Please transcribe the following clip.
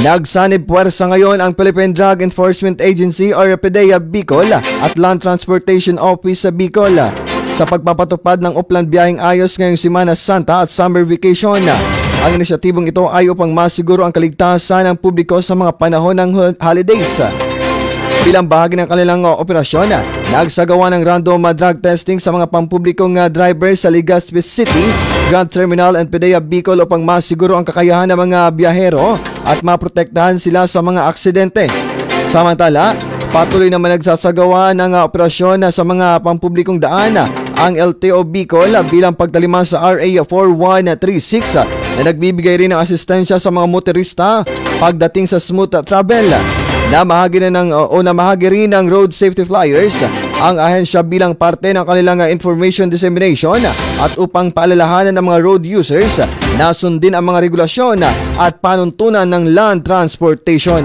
Nagsanib puwersa ngayon ang Philippine Drug Enforcement Agency or PDEA Bicol at Land Transportation Office sa Bicol sa pagpapatupad ng upland biyaheng ayos ngayong Semana Santa at summer vacation. Ang inisyatibong ito ay upang masiguro ang kaligtasan ng publiko sa mga panahon ng holidays. Bilang bahagi ng kanilang operasyon, nagsagawa ng random drug testing sa mga pampublikong drivers sa Legazpi City, Grand Terminal and PDEA Bicol upang masiguro ang kakayahan ng mga biyahero at maprotektahan sila sa mga aksidente. Samantala, patuloy naman nagsasagawa ng operasyon sa mga pampublikong daan ang LTO Bicol bilang pagtalima sa RA 4136 na nagbibigay rin ng asistensya sa mga motorista pagdating sa smooth travel. Namahagi rin ng road safety flyers ang ahensya bilang parte ng kanilang information dissemination at upang paalalahanan ng mga road users na sundin ang mga regulasyon at panuntunan ng land transportation.